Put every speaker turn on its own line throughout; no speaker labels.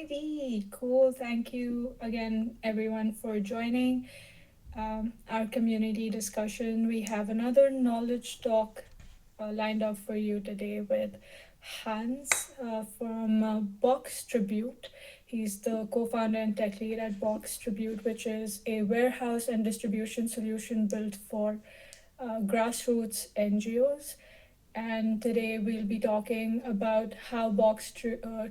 Alrighty, cool. Thank you again, everyone, for joining our community discussion. We have another knowledge talk lined up for you today with Hans from Boxtribute. He's the co founder and tech lead at Boxtribute, which is a warehouse and distribution solution built for grassroots NGOs. And today we'll be talking about how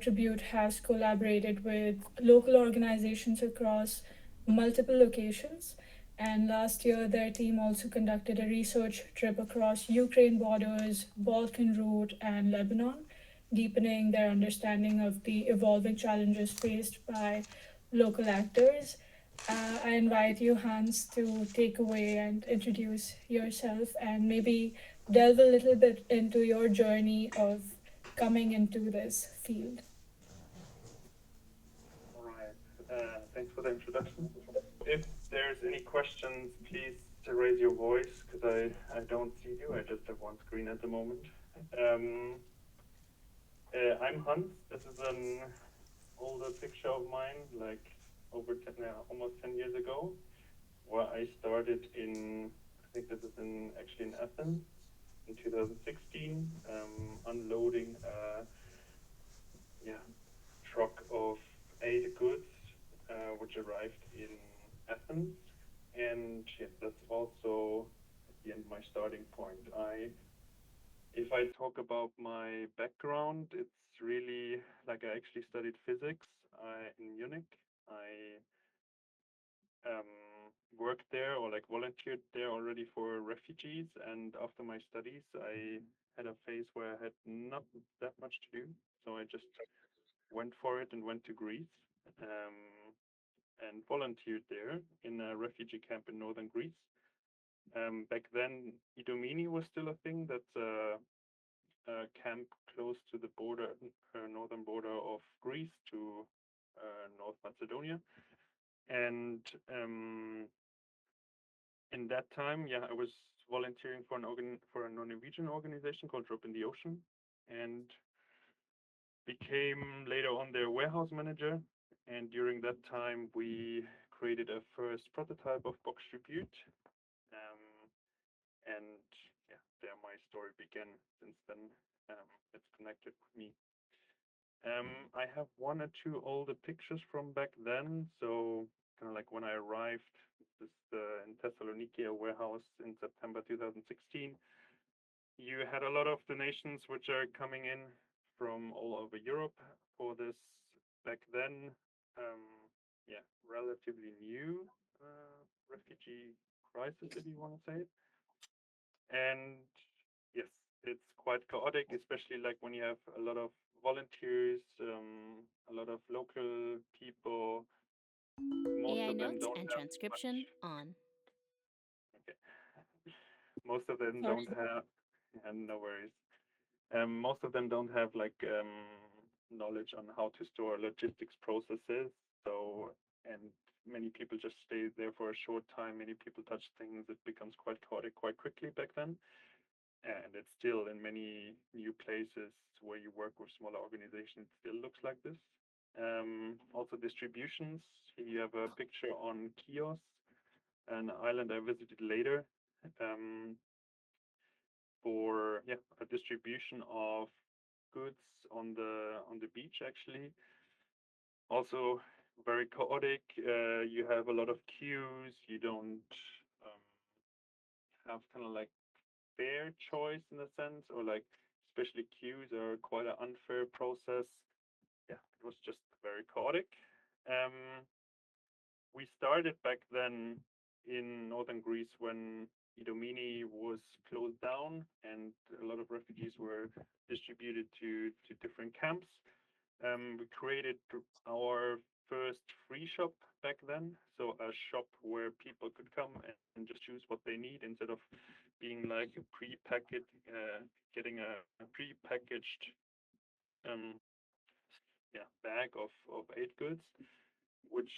Tribute has collaborated with local organizations across multiple locations. And last year, their team also conducted a research trip across Ukraine borders, Balkan route, and Lebanon, deepening their understanding of the evolving challenges faced by local actors. I invite you, Hans, to take away and introduce yourself and maybe delve a little bit into your journey of coming into this field.
All right. Thanks for the introduction. If there's any questions, please raise your voice because I don't see you. I just have one screen at the moment. Um, I'm Hans. This is an older picture of mine, like over 10, almost 10 years ago, where I started in, I think this is in actually in Athens in 2016, unloading a yeah, truck of aid goods, which arrived in Athens. And yeah, that's also at the end my starting point. If I talk about my background, it's really like I actually studied physics in Munich. I worked there or like volunteered there already for refugees. And after my studies, I had a phase where I had not that much to do. So I just went for it and went to Greece and volunteered there in a refugee camp in northern Greece. Back then, Idomeni was still a thing. That's a camp close to the border, northern border of Greece to North Macedonia. And in that time, yeah, I was volunteering for for a Norwegian organization called Drop in the Ocean, and became later on their warehouse manager. And during that time, we created a first prototype of Boxtribute. Um, and yeah, there my story began. Since then, it's connected with me. I have one or two older pictures from back then. So kind of like when I arrived, this in Thessaloniki, a warehouse in September 2016. You had a lot of donations which are coming in from all over Europe for this back then, um, yeah, relatively new refugee crisis, if you want to say it. And yes, it's quite chaotic, especially like when you have a lot of volunteers, a lot of local people. Most
AI
of them
notes
don't
and
have much.
transcription on.
Okay. Most of them
Sorry.
don't have, yeah, no worries. Most of them don't have like knowledge on how to store logistics processes. So, and many people just stay there for a short time. Many people touch things. It becomes quite chaotic quite quickly back then. And it's still in many new places where you work with smaller organizations, it still looks like this. Also, distributions. You have a picture on Chios, an island I visited later. Um, for yeah a distribution of goods on the beach actually. Also very chaotic. You have a lot of queues. You don't um, have kind of like fair choice in a sense, or like especially queues are quite an unfair process. Yeah, it was just very chaotic. Um, we started back then in northern Greece when Idomeni was closed down and a lot of refugees were distributed to different camps. We created our first free shop back then, so a shop where people could come and just choose what they need instead of being like a pre-packaged, getting a pre-packaged um, yeah bag of aid goods, which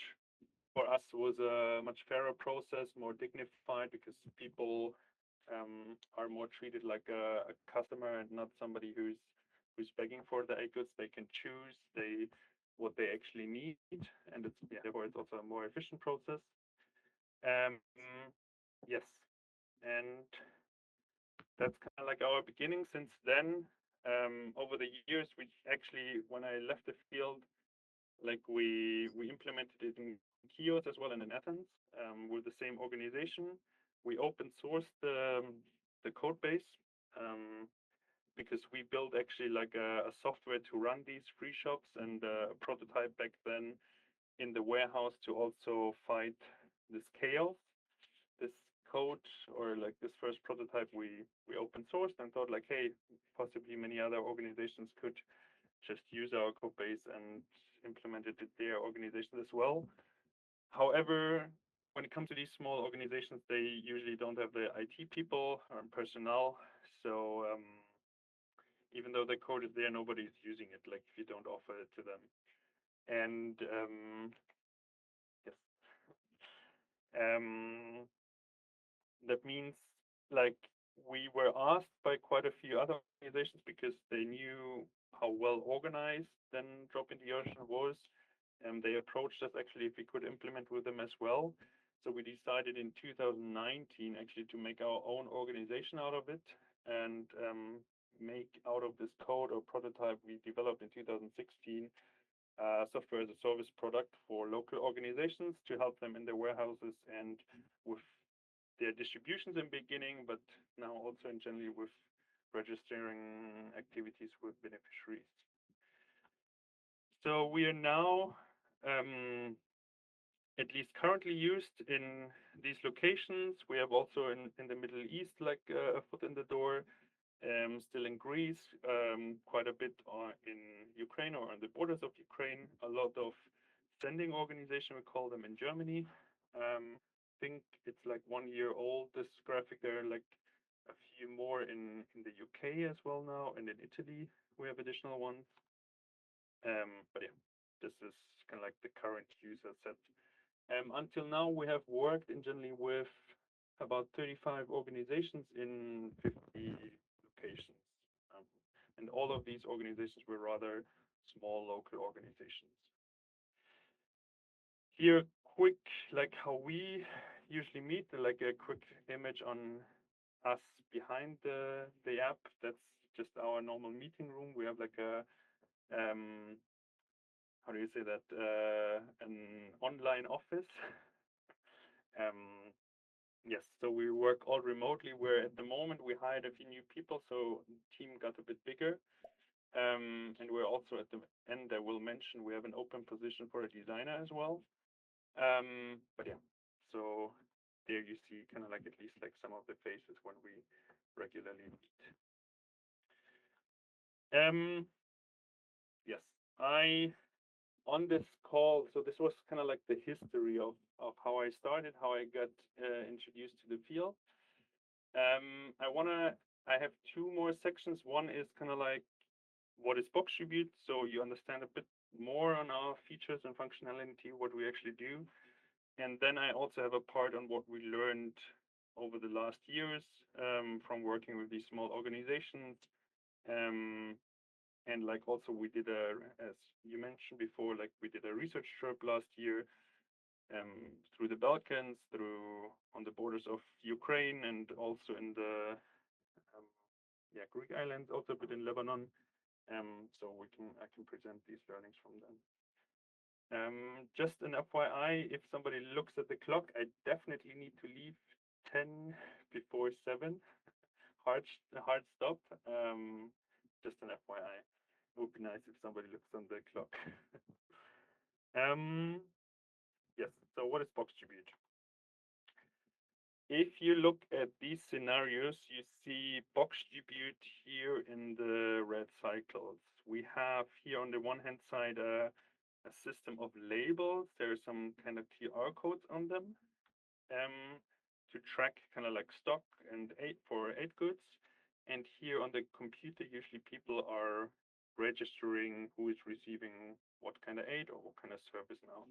for us was a much fairer process, more dignified because people are more treated like a customer and not somebody who's begging for the aid goods. They can choose. They what they actually need, and it's therefore it's also a more efficient process. Um, yes, and that's kind of like our beginning. Since then, over the years, we actually, when I left the field, like we implemented it in Kios as well and in Athens with the same organization. We open sourced the code base um, because we built actually like a software to run these free shops and a prototype back then in the warehouse to also fight this chaos. This code or like this first prototype we open sourced and thought like, hey, possibly many other organizations could just use our code base and implement it in their organizations as well. However, when it comes to these small organizations, they usually don't have the IT people or personnel. So even though the code is there, nobody's using it. Like if you don't offer it to them, and yes, um, that means like we were asked by quite a few other organizations because they knew how well organized then Drop in the Ocean was. And they approached us actually if we could implement with them as well. So we decided in 2019 actually to make our own organization out of it and make out of this code or prototype we developed in 2016 software as a service product for local organizations to help them in their warehouses and with their distributions in beginning, but now also in generally with registering activities with beneficiaries. So we are now at least currently used in these locations. We have also in the Middle East like a foot in the door, still in Greece, quite a bit in Ukraine or on the borders of Ukraine, a lot of sending organization, we call them in Germany. Think it's like 1 year old, this graphic. There are like a few more in the UK as well now, and in Italy we have additional ones. But yeah, this is kind of like the current user set. Until now, we have worked in generally with about 35 organizations in 50 locations. Um, and all of these organizations were rather small local organizations. Here, quick, like how we usually meet, like a quick image on us behind the app. That's just our normal meeting room. We have like a how do you say that? An online office. um, yes, so we work all remotely. Where at the moment we hired a few new people, so the team got a bit bigger. And we're also at the end. I will mention we have an open position for a designer as well. But yeah, so there you see kind of like at least like some of the faces when we regularly meet. Yes, I on this call. So this was kind of like the history of how I started, how I got introduced to the field. I wanna. I have two more sections. One is kind of like what is Boxtribute, so you understand a bit more on our features and functionality, what we actually do. And then I also have a part on what we learned over the last years from working with these small organizations. Um, and like also we did as you mentioned before, like we did a research trip last year through the Balkans, through on the borders of Ukraine, and also in the um, yeah Greek islands, also a bit in Lebanon. So I can present these learnings from them. Just an FYI, if somebody looks at the clock, I definitely need to leave 10 before 7. Hard stop. Just an FYI. It would be nice if somebody looks on the clock. um, yes. So what is Boxtribute? If you look at these scenarios, you see Boxtribute here in the red cycles. We have here on the one hand side a system of labels. There are some kind of QR codes on them to track kind of like stock and aid for aid goods. And here on the computer, usually people are registering who is receiving what kind of aid or what kind of service now.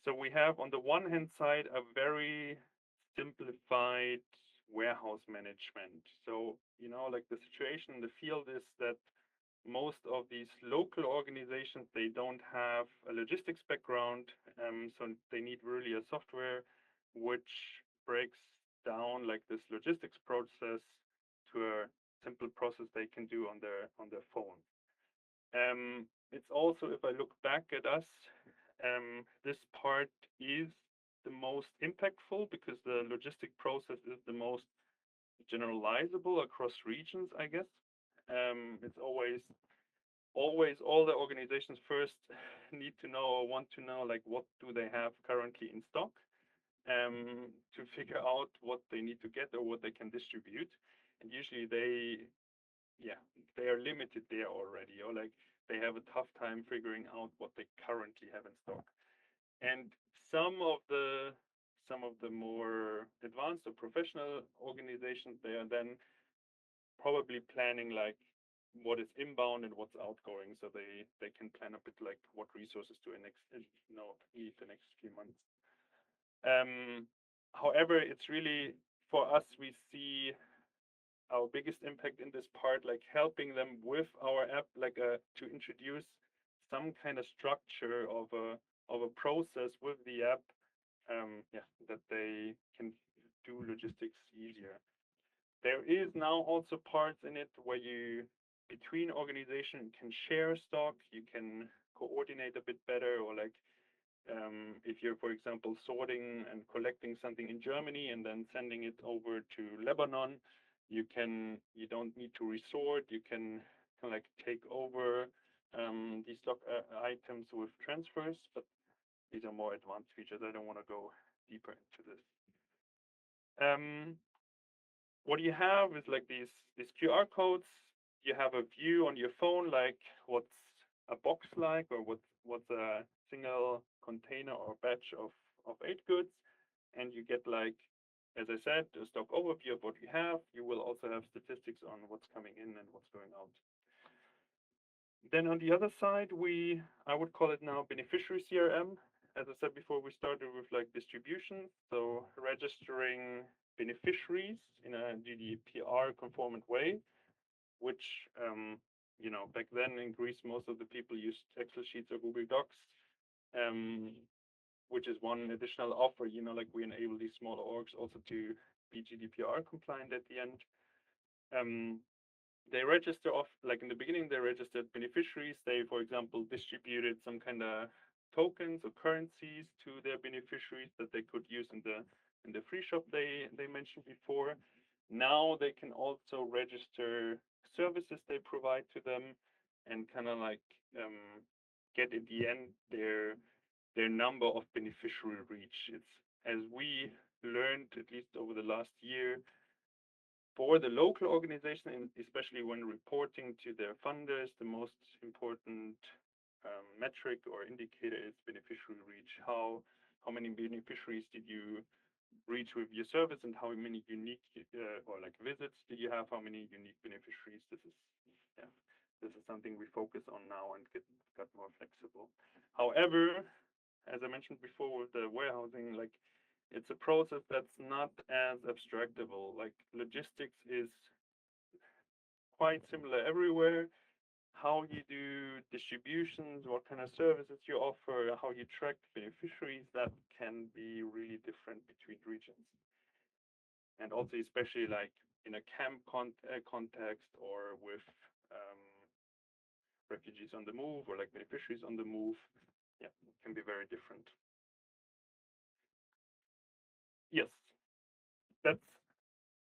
So we have on the one hand side a very simplified warehouse management. So, like the situation in the field is that most of these local organizations, they don't have a logistics background, so they need really a software which breaks down like this logistics process to a simple process they can do on their phone. It's also, if I look back at us, this part is the most impactful because the logistic process is the most generalizable across regions, I guess. It's always all the organizations first need to know or want to know like what do they have currently in stock, to figure out what they need to get or what they can distribute. And usually yeah, they are limited there already, or like they have a tough time figuring out what they currently have in stock. And some of the some of the more advanced or professional organizations, they are then probably planning like what is inbound and what's outgoing, so they can plan a bit like what resources do I next need the next few months. Um, However, it's really for us we see our biggest impact in this part, like helping them with our app, like to introduce some kind of structure of a process with the app, yeah, that they can do logistics easier. There is now also parts in it where you between organizations can share stock, you can coordinate a bit better, or like if you're, for example, sorting and collecting something in Germany and then sending it over to Lebanon, you don't need to resort. You can kind of like take over these stock items with transfers, but these are more advanced features. I don't want to go deeper into this. Um, what you have is like these QR codes. You have a view on your phone, like what's a box like, or what's a single container or batch of 8 goods, and you get like, as I said, a stock overview of what you have. You will also have statistics on what's coming in and what's going out. Then on the other side, I would call it now beneficiary CRM. As I said before, we started with like distribution, so registering beneficiaries in a GDPR conformant way, which back then in Greece most of the people used Excel sheets or Google Docs, um, which is one additional offer. Like we enable these small orgs also to be GDPR compliant at the end. Um, they register off like in the beginning they registered beneficiaries. They, for example, distributed some kind of tokens or currencies to their beneficiaries that they could use in the free shop they mentioned before. Now they can also register services they provide to them and kind of like get at the end their number of beneficiary reach. It's as we learned at least over the last year, for the local organization, and especially when reporting to their funders, the most important metric or indicator is beneficiary reach. How many beneficiaries did you reach with your service, and how many unique or like visits did you have? How many unique beneficiaries? Yeah, this is something we focus on now and got more flexible. However, as I mentioned before with the warehousing, like it's a process that's not as abstractable. Like logistics is quite similar everywhere. How you do distributions, what kind of services you offer, how you track beneficiaries, that can be really different between regions. And also, especially like in a camp context or with um, refugees on the move or like beneficiaries on the move, yeah, it can be very different. Yes, that's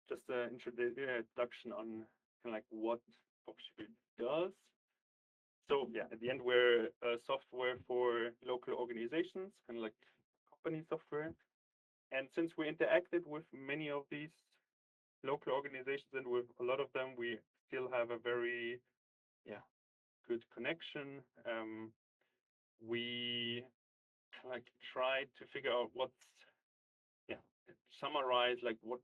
just an introduction on kind of like what Boxtribute does. So yeah, at the end, we're a software for local organizations, kind of like company software. And since we interacted with many of these local organizations and with a lot of them, we still have a very yeah good connection. We like tried to figure out what's yeah summarize like what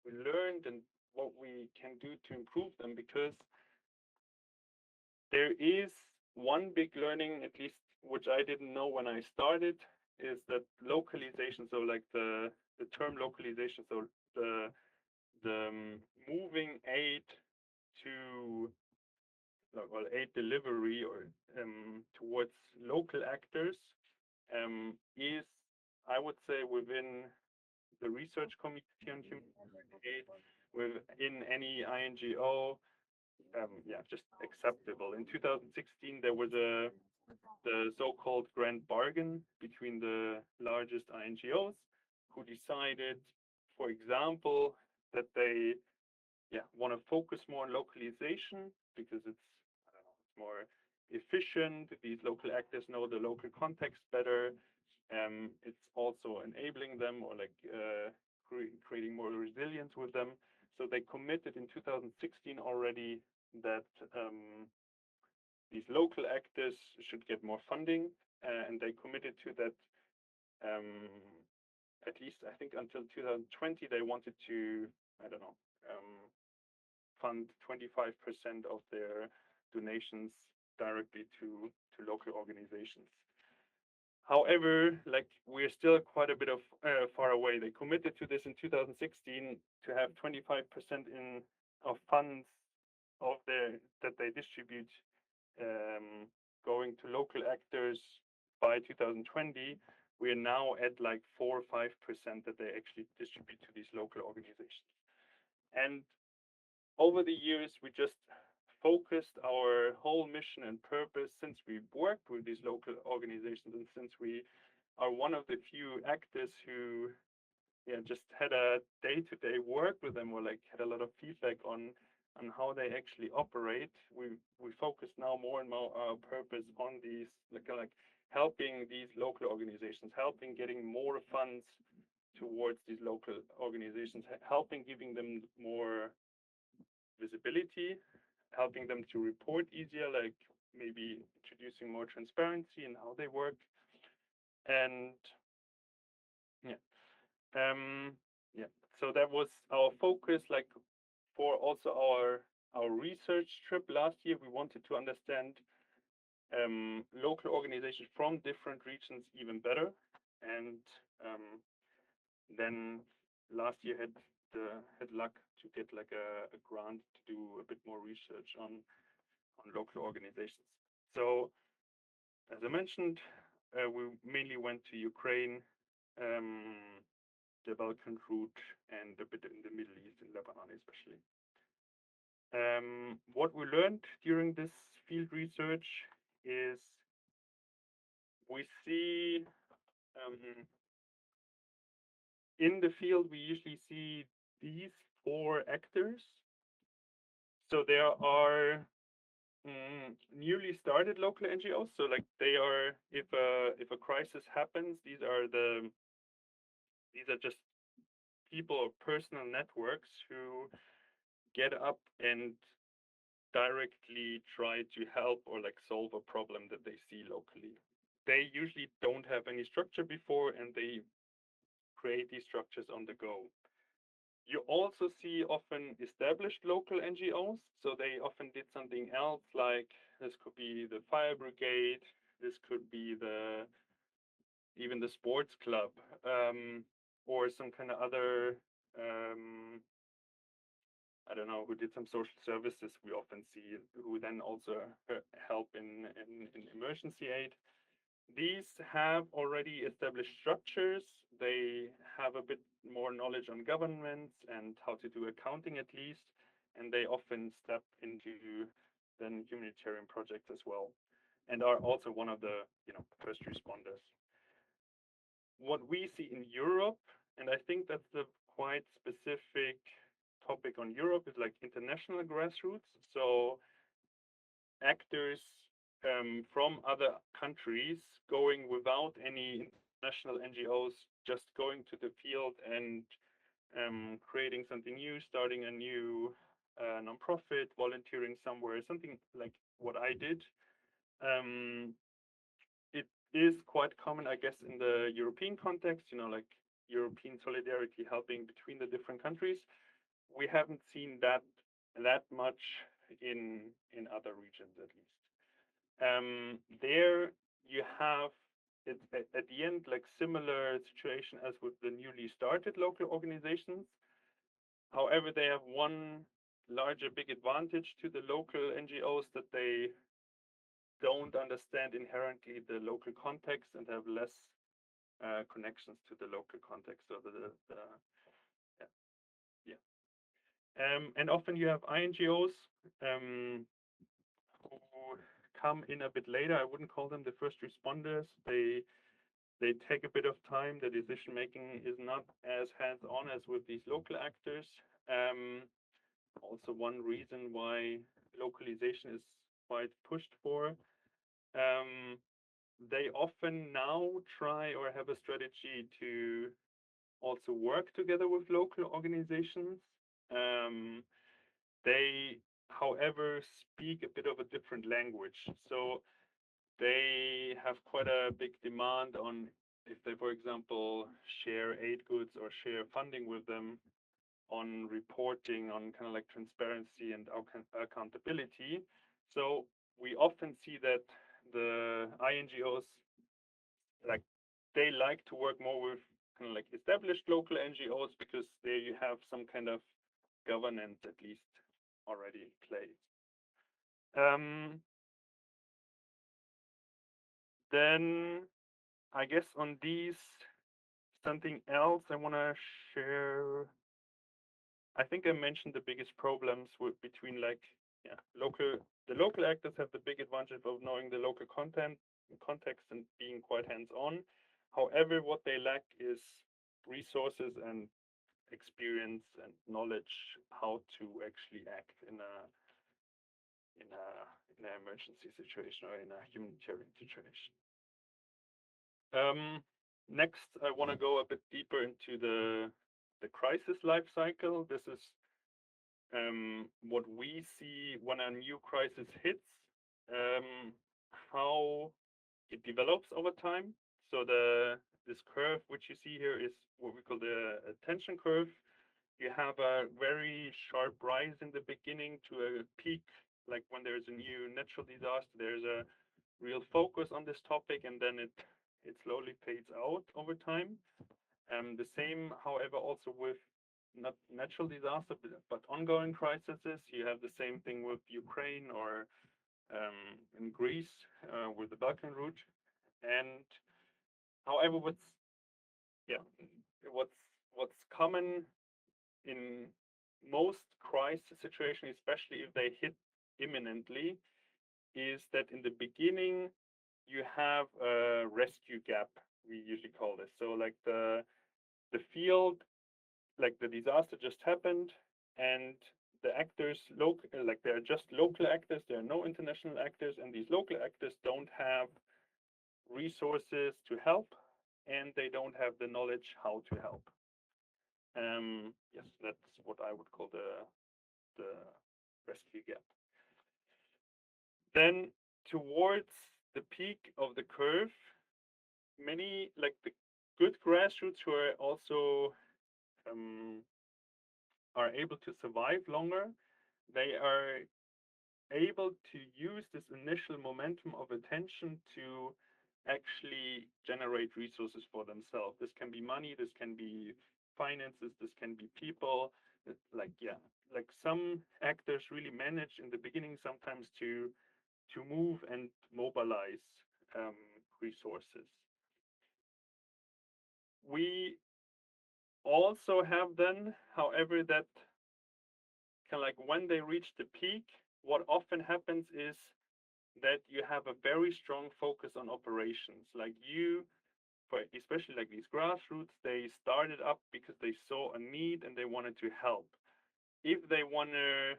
we learned and what we can do to improve them, because there is one big learning, at least which I didn't know when I started, is that localization. So like the term localization. So the moving aid to well, aid delivery or towards local actors is, I would say, within the research community on human aid, within any INGO, yeah, just acceptable. In 2016, there was the so-called grand bargain between the largest INGOs who decided, for example, that they want to focus more on localization because it's, I don't know, it's more efficient. These local actors know the local context better. It's also enabling them or like creating more resilience with them. So they committed in 2016 already that these local actors should get more funding, and they committed to that. Um, at least I think until 2020, they wanted to, I don't know, fund 25% of their donations directly to local organizations. However, like we're still quite a bit of far away. They committed to this in 2016 to have 25% in of funds of their that they distribute um, going to local actors by 2020. We are now at like 4 or 5% that they actually distribute to these local organizations. And over the years, we just focused our whole mission and purpose since we worked with these local organizations and since we are one of the few actors who just had a day-to-day work with them or like had a lot of feedback on how they actually operate. We focus now more and more our purpose on these like helping these local organizations, helping getting more funds towards these local organizations, helping giving them more visibility, helping them to report easier, like maybe introducing more transparency in how they work. And yeah, um, yeah. So that was our focus, like for also our research trip last year. We wanted to understand local organizations from different regions even better, and then last year had luck to get like a grant to do a bit more research on local organizations. So, as I mentioned, we mainly went to Ukraine, um, the Balkan route, and a bit in the Middle East, in Lebanon especially. What we learned during this field research is we see in the field, we usually see these four actors. So there are newly started local NGOs. So like they are, if a crisis happens, these are just people or personal networks who get up and directly try to help or like solve a problem that they see locally. They usually don't have any structure before, and they create these structures on the go. You also see often established local NGOs. So they often did something else, like this could be the fire brigade, this could be the even the sports club, or some kind of other I don't know, who did some social services. We often see who then also help in emergency aid. These have already established structures. They have a bit more knowledge on governments and how to do accounting at least, and they often step into then humanitarian projects as well, and are also one of the first responders. What we see in Europe, and I think that's the quite specific topic on Europe, is like international grassroots. So actors from other countries going without any international NGOs, just going to the field and creating something new, starting a new nonprofit, volunteering somewhere, something like what I did. Um, it is quite common, I guess, in the European context, like European solidarity helping between the different countries. We haven't seen that much in other regions, at least. There you have it at the end like similar situation as with the newly started local organizations. However, they have one larger big advantage to the local NGOs that they don't understand inherently the local context and have less connections to the local context. So the yeah, yeah. And often you have INGOs um, who come in a bit later. I wouldn't call them the first responders. They take a bit of time. The decision making is not as hands on as with these local actors. Um, Also, one reason why localization is quite pushed for. Um, they often now try or have a strategy to also work together with local organizations. Um, they, however, speak a bit of a different language. So they have quite a big demand on if they, for example, share aid goods or share funding with them, on reporting, on kind of like transparency and accountability. So we often see that the INGOs, like, they like to work more with kind of like established local NGOs because there you have some kind of governance at least already in place. Then I guess on these, something else I want to share. I think I mentioned the biggest problems with between like, yeah, the local actors have the big advantage of knowing the local context and being quite hands on. However, what they lack is resources and experience and knowledge how to actually act in a in an emergency situation or in a humanitarian situation. Um, Next, I want to go a bit deeper into the crisis life cycle. This is what we see when a new crisis hits, um, how it develops over time. So this curve which you see here is what we call the attention curve. You have a very sharp rise in the beginning to a peak, like when there's a new natural disaster, there's a real focus on this topic, and then it slowly fades out over time. The same, however, also with not natural disaster, but ongoing crises. You have the same thing with Ukraine or in Greece with the Balkan route. And however, yeah, what's what's common in most crisis situations, especially if they hit imminently, is that in the beginning you have a rescue gap. We usually call this. So like the field, like the disaster just happened, and the actors local, like they're just local actors, there are no international actors, and these local actors don't have resources to help, and they don't have the knowledge how to help. Yes, that's what I would call the rescue gap. Then towards the peak of the curve, many like the good grassroots who are also um, are able to survive longer, they are able to use this initial momentum of attention to actually generate resources for themselves. This can be money, this can be finances, this can be people. Like, yeah, like some actors really manage in the beginning sometimes to move and mobilize um, resources. We also have then, however, that kind of like when they reach the peak, what often happens is that you have a very strong focus on operations. Like you, for especially like these grassroots, they started up because they saw a need and they wanted to help. If they want to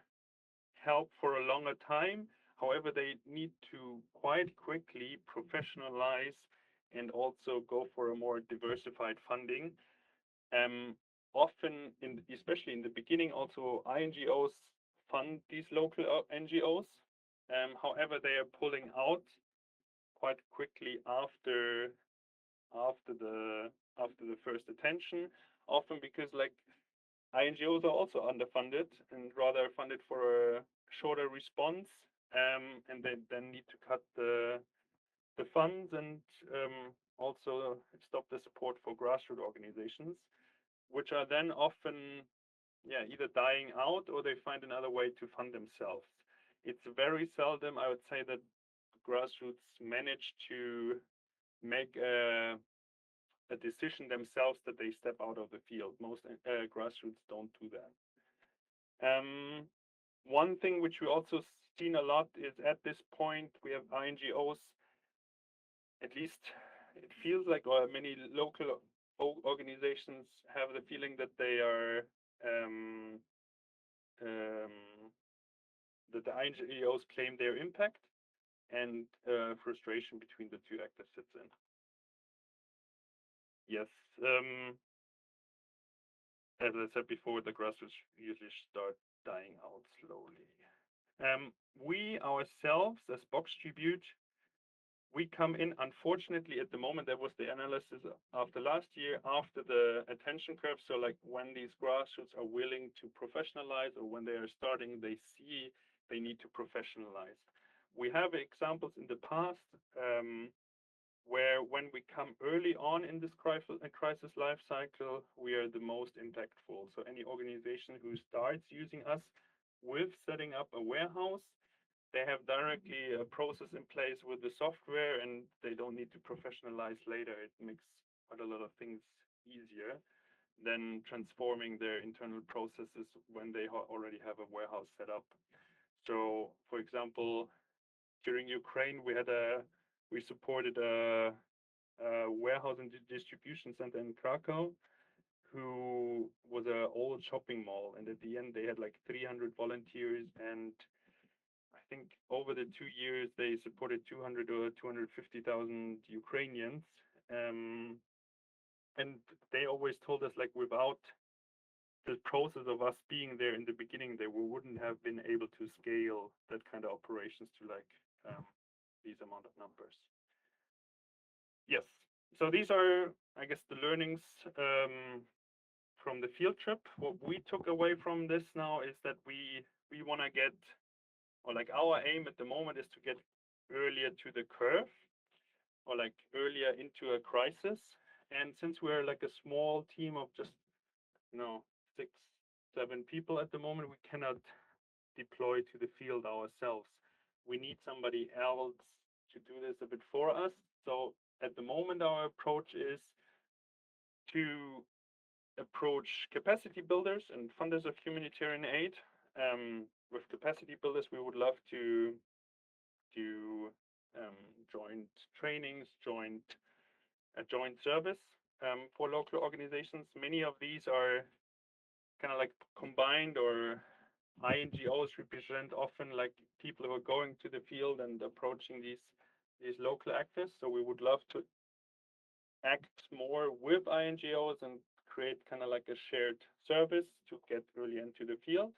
help for a longer time, however, they need to quite quickly professionalize and also go for a more diversified funding. Um, Often, especially in the beginning, also INGOs fund these local NGOs. However, they are pulling out quite quickly after the after the first attention, often because like INGOs are also underfunded and rather funded for a shorter response, and they then need to cut the funds and also stop the support for grassroots organizations, which are then often yeah, either dying out or they find another way to fund themselves. It's very seldom, I would say, that grassroots manage to make a decision themselves that they step out of the field. Most grassroots don't do that. One thing which we also seen a lot is at this point we have INGOs, at least it feels like, or many local organizations have the feeling that they are um, um, that the INGOs claim their impact, and frustration between the two actors sits in. Yes, as I said before, the grassroots usually start dying out slowly. We ourselves, as Boxtribute, we come in, unfortunately, at the moment. That was the analysis after last year, after the attention curve. So, like when these grassroots are willing to professionalize, or when they are starting, they see they need to professionalize. We have examples in the past where, when we come early on in this crisis life cycle, we are the most impactful. So, any organization who starts using us with setting up a warehouse, they have directly a process in place with the software, and they don't need to professionalize later. It makes quite a lot of things easier than transforming their internal processes when they already have a warehouse set up. So, for example, during Ukraine, we supported a warehouse and distribution center in Krakow, who was an old shopping mall, and at the end they had like 300 volunteers, and I think over the 2 years they supported 200 or 250,000 Ukrainians. Um, and they always told us, like, without the process of us being there in the beginning, they wouldn't have been able to scale that kind of operations to like these amount of numbers. Yes. So these are, I guess, the learnings from the field trip. What we took away from this now is that we want to get, or like our aim at the moment is to get earlier to the curve, or like earlier into a crisis. And since we're like a small team of just, you know, 6, 7 people at the moment, we cannot deploy to the field ourselves. We need somebody else to do this a bit for us. So at the moment, our approach is to approach capacity builders and funders of humanitarian aid. With capacity builders, we would love to do joint trainings, a joint service for local organizations. Many of these are kind of like combined, or INGOs represent often like people who are going to the field and approaching these local actors. So we would love to act more with INGOs and create kind of like a shared service to get really into the field.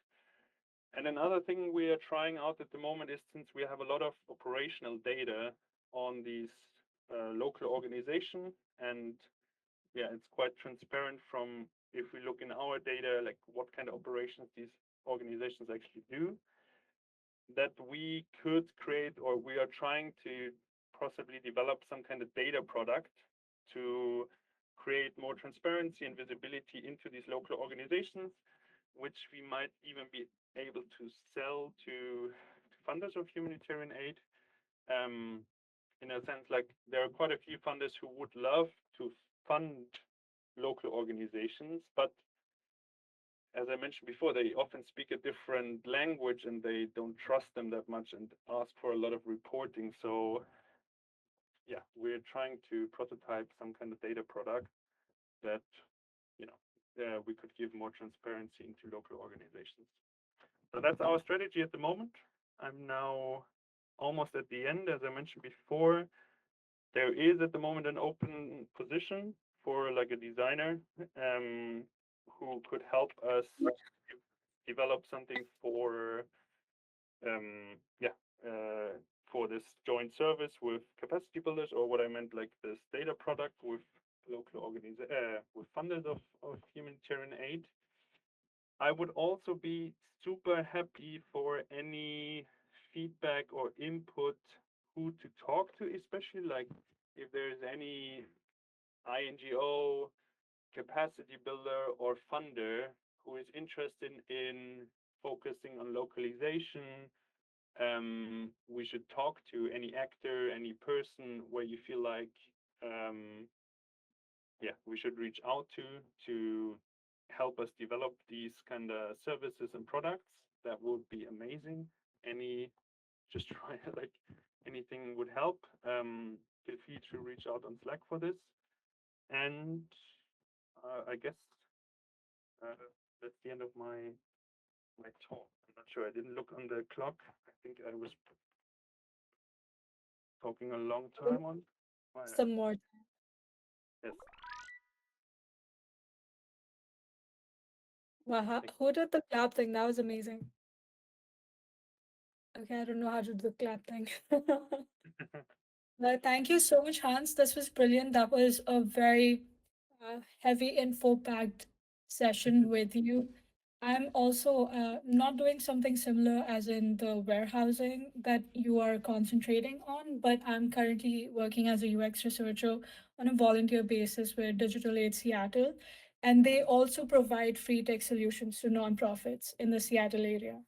And another thing we are trying out at the moment is, since we have a lot of operational data on these local organizations, and yeah, it's quite transparent from, if we look in our data, like what kind of operations these organizations actually do, that we could create, or we are trying to possibly develop some kind of data product to create more transparency and visibility into these local organizations, which we might even be able to sell to funders of humanitarian aid. Um, in a sense, like there are quite a few funders who would love to fund local organizations, but as I mentioned before, they often speak a different language and they don't trust them that much and ask for a lot of reporting. So yeah, we're trying to prototype some kind of data product that, you know, we could give more transparency into local organizations. So that's our strategy at the moment. I'm now almost at the end. As I mentioned before, there is at the moment an open position for like a designer who could help us develop something for yeah, for this joint service with capacity builders, or what I meant, like this data product with local with funders of humanitarian aid. I would also be super happy for any feedback or input, who to talk to, especially like if there's any INGO, capacity builder, or funder who is interested in focusing on localization, we should talk to any actor, any person where you feel like, um, yeah, we should reach out to help us develop these kind of services and products. That would be amazing. Any, just try like anything would help. Feel free to reach out on Slack for this. And I guess that's the end of my talk. I'm not sure. I didn't look on the clock. I think I was talking a long time on.
Some more.
Yes.
Wow, who did the clap thing? That was amazing. Okay, I don't know how to do the clap thing. Well, thank you so much, Hans. This was brilliant. That was a very heavy info-packed session with you. I'm also not doing something similar as in the warehousing that you are concentrating on, but I'm currently working as a UX researcher on a volunteer basis with Digital Aid Seattle, and they also provide free tech solutions to nonprofits in the Seattle area.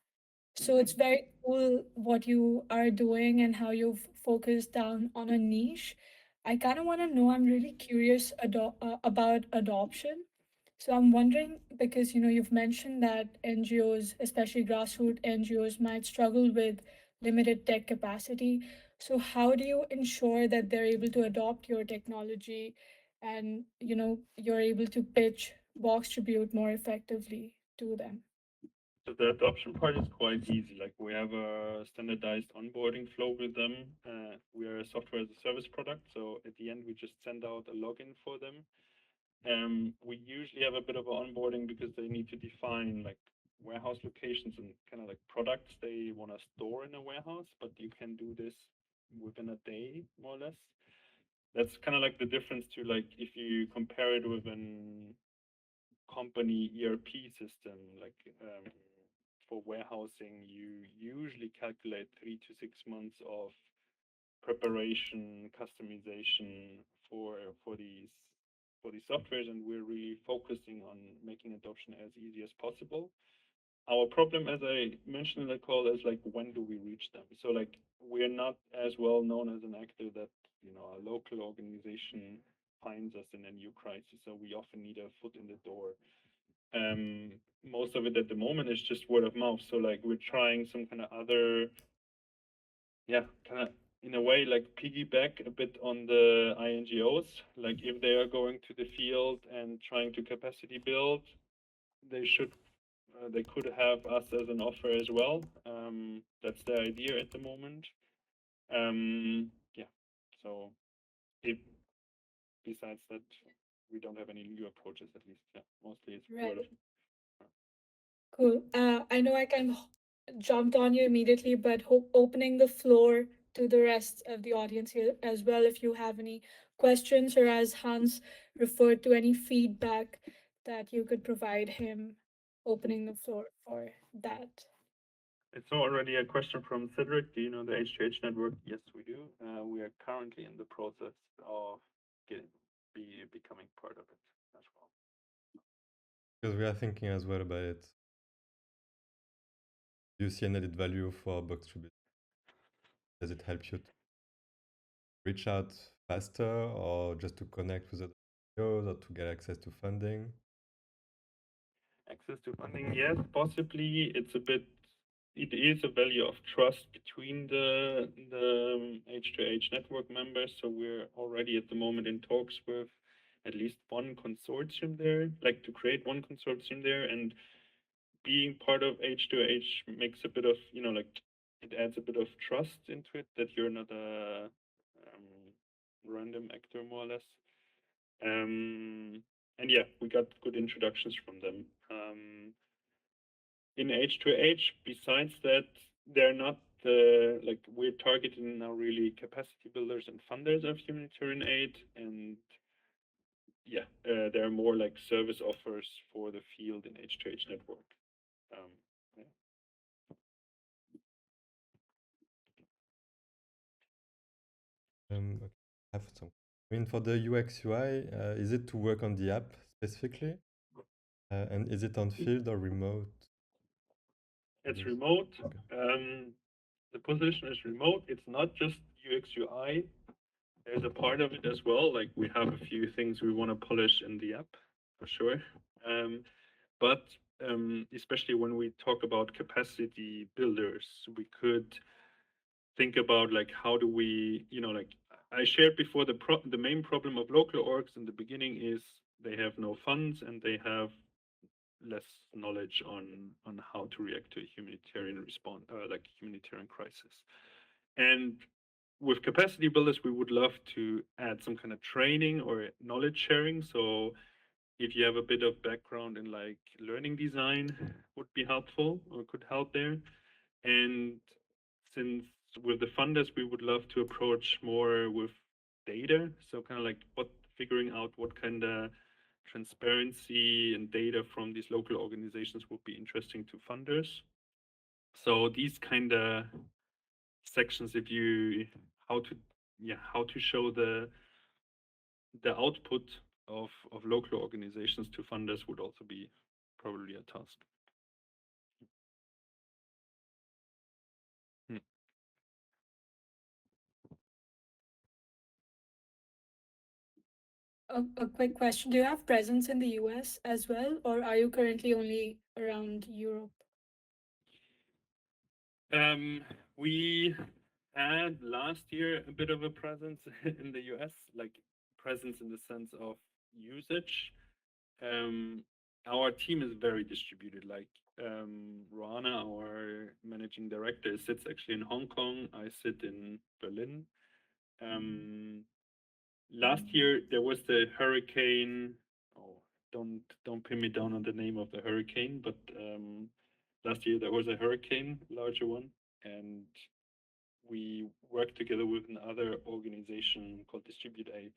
So
Mhm.
it's very cool what you are doing and how you've focused down on a niche. I kind of want to know, I'm really curious about adoption. So I'm wondering because you've mentioned that NGOs, especially grassroots NGOs, might struggle with limited tech capacity. So how do you ensure that they're able to adopt your technology and you're able to pitch Boxtribute more effectively to them?
So the adoption part is quite easy. Like we have a standardized onboarding flow with them. We are a software as a service product, so at the end we just send out a login for them. We usually have a bit of onboarding because they need to define like warehouse locations and kind of like products they want to store in a warehouse, but you can do this within a day, more or less. That's kind of like the difference to like if you compare it with an company ERP system, like for warehousing, you usually calculate 3 to 6 months of preparation, customization for for these for these softwares, and we're really focusing on making adoption as easy as possible. Our problem, as I mentioned in the call, is like when do we reach them? So like we're not as well known as an actor that a local organization finds us in a new crisis. So we often need a foot in the door. Most of it at the moment is just word of mouth. So like we're trying some kind of other, yeah, kind of in a way like piggyback a bit on the INGOs. Like if they are going to the field and trying to capacity build, they should they could have us as an offer as well. That's the idea at the moment. Yeah. So if besides that, we don't have any new approaches at least. Yeah, mostly it's word of
Right.
mouth.
Cool. I know I kind of jumped on you immediately, but opening the floor to the rest of the audience here as well, if you have any questions or as Hans referred to any feedback that you could provide him, opening the floor for that.
It's already a question from Cedric. Do you know the H2H network? Yes, we do. We are currently in the process of getting becoming part of it as well.
Because we are thinking as well about it. Do you see an added value for Boxtribute? Does it help you to reach out faster or just to connect with other NGOs or to get access to funding?
Access to funding, yes, possibly. It is a value of trust between the H2H network members. So we're already at the moment in talks with at least one consortium there, like to create one consortium there. And being part of H2H makes a bit of, like it adds a bit of trust into it that you're not a random actor, more or less. And yeah, we got good introductions from them. In H2H, besides that, they're not like we're targeting now really capacity builders and funders of humanitarian aid, and yeah, there are more like service offers for the field in H2H network. Yeah.
Okay. I have some. I mean, for the UX UI, is it to work on the app specifically? And is it on field or remote?
It's remote.
Okay.
The position is remote. It's not just UX UI. There's a part of it as well. Like we have a few things we want to polish in the app for sure. But especially when we talk about capacity builders, we could think about like how do we, like I shared before, the main problem of local orgs in the beginning is they have no funds and they have less knowledge on how to react to a humanitarian response, like humanitarian crisis. And with capacity builders, we would love to add some kind of training or knowledge sharing. So if you have a bit of background in like learning design, would be helpful or could help there. And since with the funders, we would love to approach more with data. So kind of like figuring out what kind of transparency and data from these local organizations would be interesting to funders. So these kind of sections, if you how to show the output of local organizations to funders would also be probably a task. Hmm.
A quick question. Do you have presence in the US as well, or are you currently only around Europe?
We had last year a bit of a presence in the US, like presence in the sense of usage. Um, our team is very distributed. Like Rana, our managing director, sits actually in Hong Kong. I sit in Berlin. Um, Last year there was the hurricane. Oh, don't pin me down on the name of the hurricane, but last year there was a hurricane, larger one, and we worked together with another organization called Distribute Aid,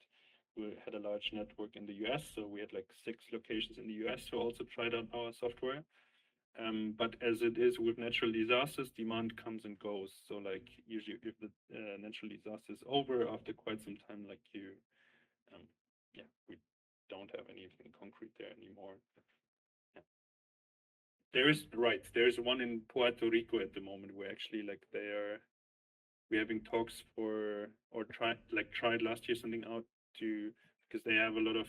who had a large network in the US. So we had like 6 locations in the US who also tried out our software. But as it is with natural disasters, demand comes and goes. So like usually if the natural disaster is over after quite some time, like um, yeah, we don't have anything concrete there anymore. Yeah. There's one in Puerto Rico at the moment where actually like we're having talks for or tried last year something out to because they have a lot of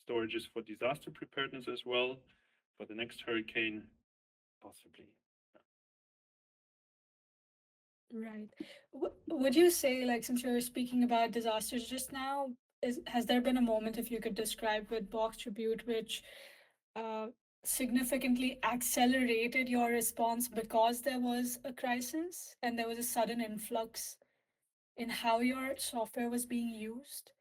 storages for disaster preparedness as well for the next hurricane, possibly.
Right. Would you say, like, since you're speaking about disasters just now, has there been a moment, if you could describe with Boxtribute, which uh, significantly accelerated your response because there was a crisis and there was a sudden influx in how your software was being used?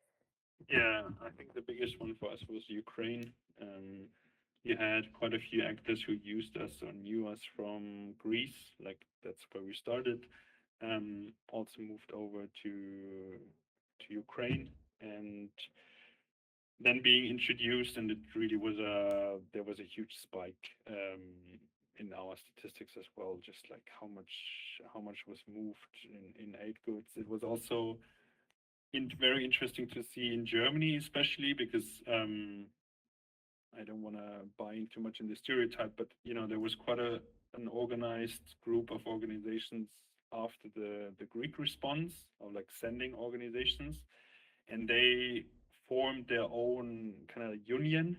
Yeah, I think the biggest one for us was Ukraine. Um, you had quite a few actors who used us or knew us from Greece, like that's where we started. Also moved over to Ukraine and then being introduced, and it really was there was a huge spike in our statistics as well, just like how much was moved in aid goods. It was also very interesting to see in Germany, especially because I don't want to buy in too much in the stereotype, but there was quite an organized group of organizations after the Greek response, or like sending organizations, and they formed their own kind of union,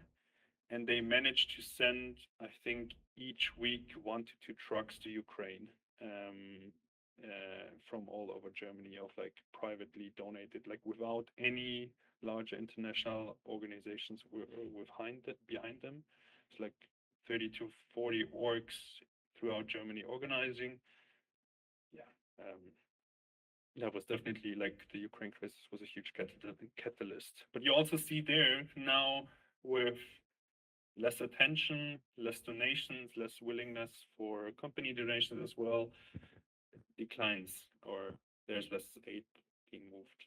and they managed to send, I think, each week 1 to 2 trucks to Ukraine. From all over Germany, of like privately donated, like without any larger international organizations behind them. It's like 30 to 40 orgs throughout Germany organizing. Yeah, that was definitely like the Ukraine crisis was a huge catalyst. But you also see there now with less attention, less donations, less willingness for company donations as well, declines, or there's less aid being moved.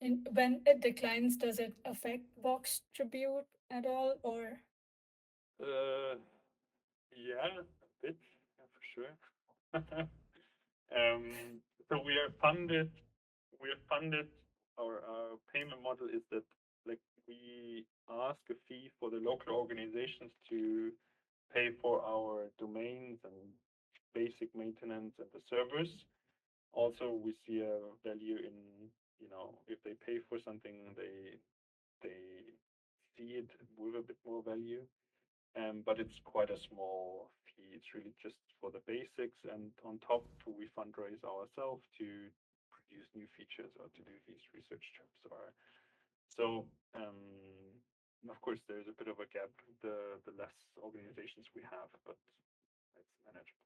And when it declines, does it affect Boxtribute at all, or?
Yeah, a bit, yeah, for sure. So we are funded. Our payment model is that like we ask a fee for the local organizations to pay for our domains and basic maintenance and the servers. Also, we see a value in, if they pay for something, they see it with a bit more value. But it's quite a small fee. It's really just for the basics, and on top, we fundraise ourselves to produce new features or to do these research trips. Or so, of course, there's a bit of a gap the less organizations we have, but it's manageable.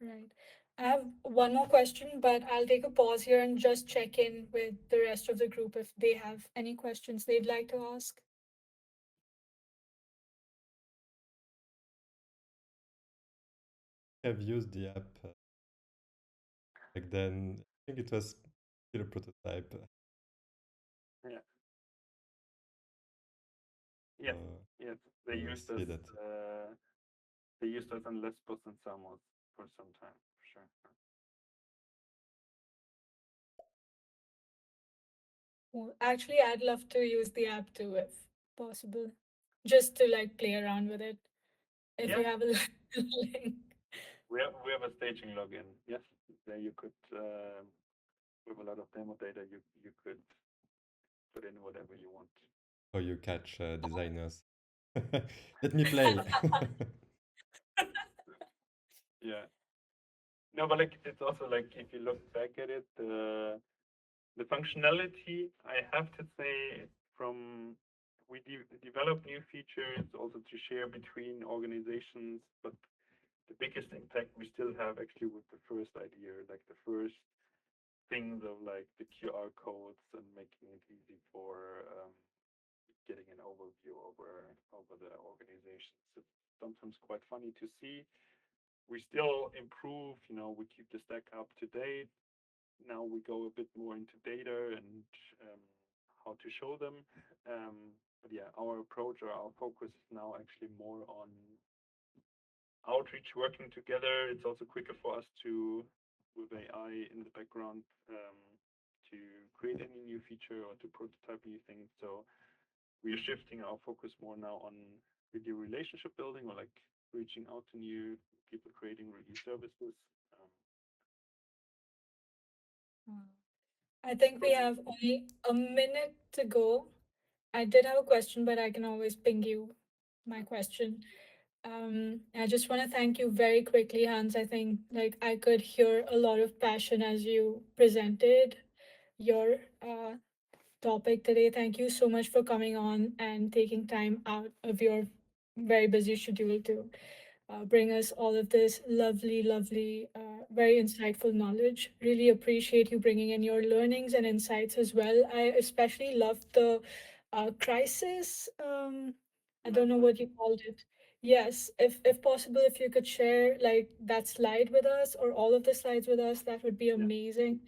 Right. I have one more question, but I'll take a pause here and just check in with the rest of the group if they have any questions they'd like to ask.
I've used the app back then. I think it was still a prototype.
Yeah. Yes. Yes. They
You
used us.
see that.
They used us in Lesbos and Samos for some time, for sure.
Well, actually, I'd love to use the app too, if possible, just to like play around with it. If
Yeah.
you have a link.
We have a staging login. Yes. There you could, with a lot of demo data, you could put in whatever you want.
Or you catch designers. Let me play.
Yeah. No, but like it's also like if you look back at it, the functionality, I have to say, from we develop new features also to share between organizations, but the biggest impact we still have actually with the first idea, like the first things of like the QR codes and making it easy for getting an overview over the organizations. It's sometimes quite funny to see. We still improve, we keep the stack up to date. Now we go a bit more into data and how to show them. But yeah, our approach or our focus is now actually more on outreach, working together. It's also quicker for us to, with AI in the background, to create any new feature or to prototype new things. So we are shifting our focus more now on really relationship building or like reaching out to new people, creating really services. Um,
I think we
probably,
have only a minute to go. I did have a question, but I can always ping you my question. I just want to thank you very quickly, Hans. I think like I could hear a lot of passion as you presented your topic today. Thank you so much for coming on and taking time out of your very busy schedule to bring us all of this lovely, lovely, very insightful knowledge. Really appreciate you bringing in your learnings and insights as well. I especially loved the crisis. I don't know
method.
what you called it. Yes, if possible, if you could share like that slide with us or all of the slides with us, that would be
Yeah,
amazing.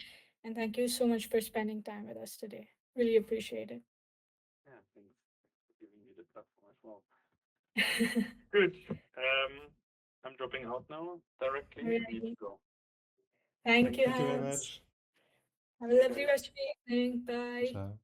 And thank you so much for spending time with us today. Really appreciate it.
yeah, thanks for giving me the platform as well. Good. I'm dropping out now directly. Need to
Alrighty.
go.
Thank
Thank
you,
Thank you very
Hans.
much.
Have a
you.
lovely
Bye.
rest of your evening. Bye.
Ciao.